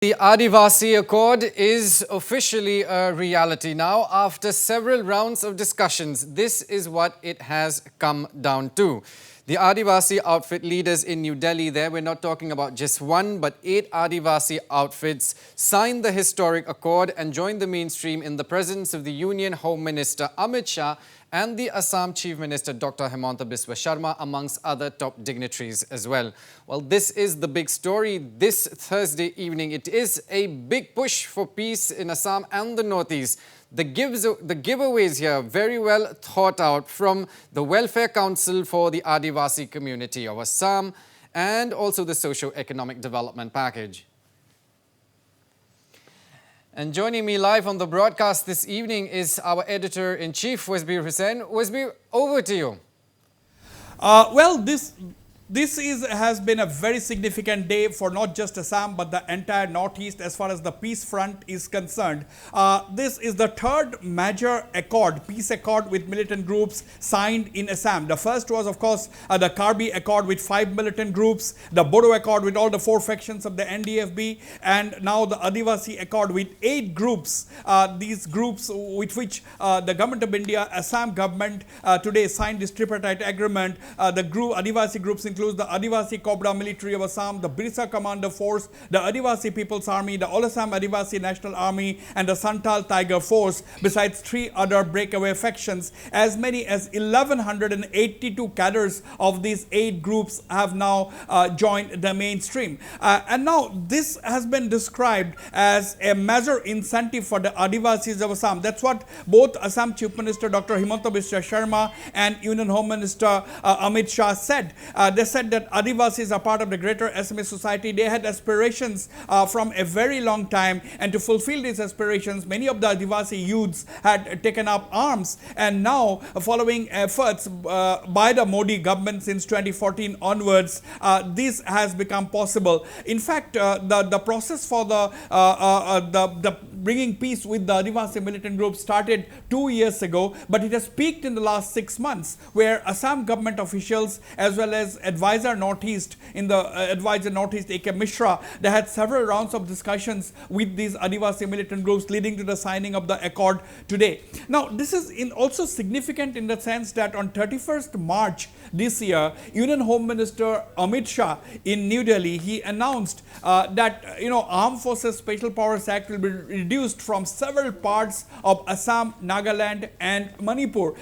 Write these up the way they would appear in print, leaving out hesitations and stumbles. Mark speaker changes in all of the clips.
Speaker 1: The Adivasi Accord is officially a reality now. After several rounds of discussions, this is what it has come down to. The Adivasi outfit leaders in New Delhi there, we're not talking about just one, but 8 Adivasi outfits signed the historic accord and joined the mainstream in the presence of the Union Home Minister Amit Shah and the Assam Chief Minister Dr. Himanta Biswa Sarma, amongst other top dignitaries as well. Well, this is the big story this Thursday evening. It is a big push for peace in Assam and the Northeast. The giveaways here very well thought out from the Welfare Council for the Adivasi community of Assam and also the Socio-Economic Development Package. And joining me live on the broadcast this evening is our editor-in-chief, refrain. Over to you.
Speaker 2: This has been a very significant day for not just Assam but the entire Northeast as far as the peace front is concerned. This is the third major accord, peace accord with militant groups signed in Assam. The first was, of course, the Karbi Accord with 5 militant groups, the Bodo Accord with all the 4 factions of the NDFB, and now the Adivasi Accord with 8 groups. These groups with which the Government of India, Assam government today signed this tripartite agreement. The Adivasi groups includes the Adivasi Cobra Military of Assam, the Biswa Commander Force, the Adivasi People's Army, the All Assam Adivasi National Army, and the Santal Tiger Force, besides 3 other breakaway factions. As many as 1,182 cadres of these 8 groups have now joined the mainstream. And now this has been described as a major incentive for the Adivasis of Assam. That's what both Assam Chief Minister Dr. Himanta Biswa Sarma and Union Home Minister Amit Shah said. They said that Adivasis are part of the greater Assamese society. They had aspirations from a very long time, and to fulfill these aspirations, many of the Adivasi youths had taken up arms, and now following efforts by the Modi government since 2014 onwards, this has become possible. In fact, the process for the bringing peace with the Adivasi militant group started 2 years ago, but it has peaked in the last 6 months, where Assam government officials as well as Advisor Northeast, Advisor Northeast A.K. Mishra, they had several rounds of discussions with these Adivasi militant groups, leading to the signing of the accord today. Now, this is also significant in the sense that on 31st March this year, Union Home Minister Amit Shah in New Delhi, he announced that Armed Forces Special Powers Act will be reduced from several parts of Assam, Nagaland and Manipur.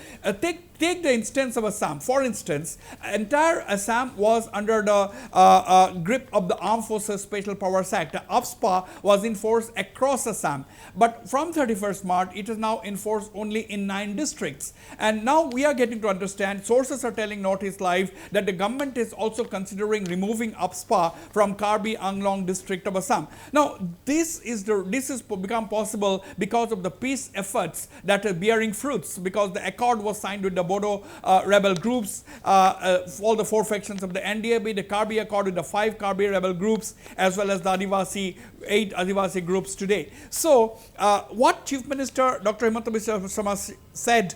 Speaker 2: Take the instance of Assam. For instance, entire Assam was under the grip of the Armed Forces Special Powers Act. The AFSPA was in force across Assam. But from 31st March, it is now in force only in 9 districts. And now we are getting to understand, sources are telling Northeast Live that the government is also considering removing AFSPA from Karbi Anglong district of Assam. Now, this is become possible because of the peace efforts that are bearing fruits, because the accord was signed with the Bodo rebel groups, all the 4 factions of the NDAB, the Karbi Accord with the 5 Karbi rebel groups, as well as the 8 Adivasi groups today. So, what Chief Minister Dr. Himanta Biswa Sarma said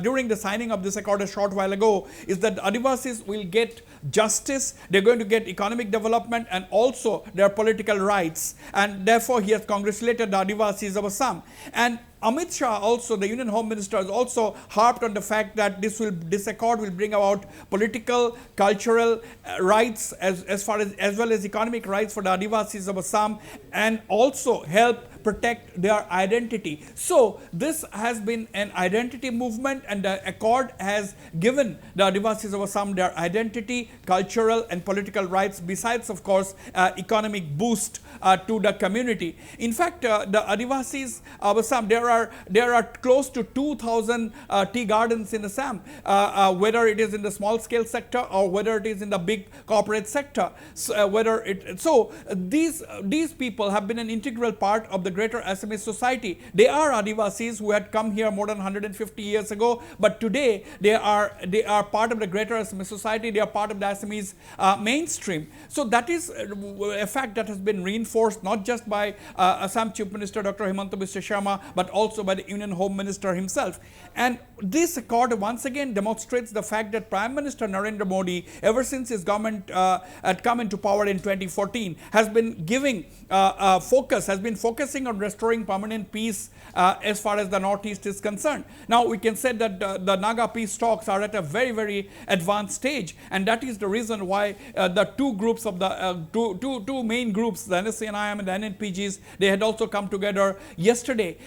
Speaker 2: during the signing of this accord a short while ago is that Adivasis will get justice, they're going to get economic development and also their political rights, and therefore he has congratulated the Adivasis of Assam. And Amit Shah also, the Union Home Minister, has also harped on the fact that this accord will bring about political, cultural rights as well as economic rights for the Adivasis of Assam, and also help protect their identity. So this has been an identity movement, and the accord has given the Adivasis of Assam their identity, cultural and political rights, besides of course economic boost to the community. In fact, the Adivasis of Assam, there are close to 2,000 tea gardens in Assam, whether it is in the small scale sector or whether it is in the big corporate sector. So, these people have been an integral part of the greater Assamese society. They are Adivasis who had come here more than 150 years ago, but today they are part of the greater Assamese society. They are part of the Assamese mainstream. So that is a fact that has been reinforced not just by Assam Chief Minister Dr. Himanta Biswa Sarma, but also by the Union Home Minister himself. And this accord once again demonstrates the fact that Prime Minister Narendra Modi, ever since his government had come into power in 2014, has been giving focusing on restoring permanent peace as far as the Northeast is concerned. Now we can say that the Naga peace talks are at a very, very advanced stage, and that is the reason why the two groups of the two main groups, the NSCNIM and the NNPGs, they had also come together yesterday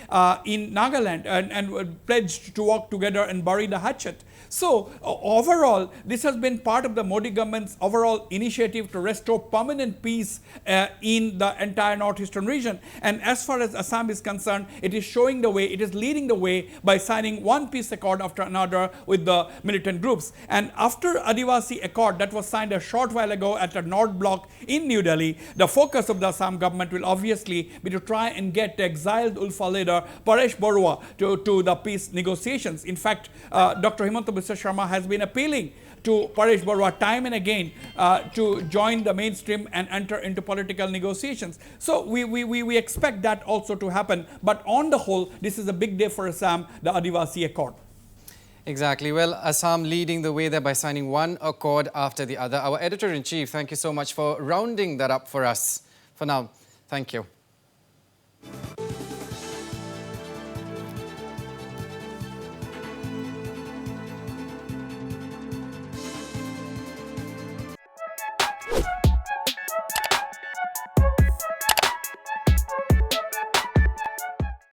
Speaker 2: in Nagaland and pledged to work together and bury the hatchet. So overall, this has been part of the Modi government's overall initiative to restore permanent peace in the entire northeastern region. And as far as Assam is concerned, it is showing the way, it is leading the way by signing one peace accord after another with the militant groups. And after Adivasi accord that was signed a short while ago at the North Block in New Delhi, the focus of the Assam government will obviously be to try and get the exiled Ulfa leader Paresh Barua to the peace negotiations. In fact, Dr. Himanta Biswa Sarma has been appealing to Paresh Barua time and again to join the mainstream and enter into political negotiations. So we expect that also to happen. But on the whole, this is a big day for Assam, the Adivasi Accord.
Speaker 1: Exactly. Well, Assam leading the way there by signing one accord after the other. Our Editor-in-Chief, thank you so much for rounding that up for us. For now, thank you.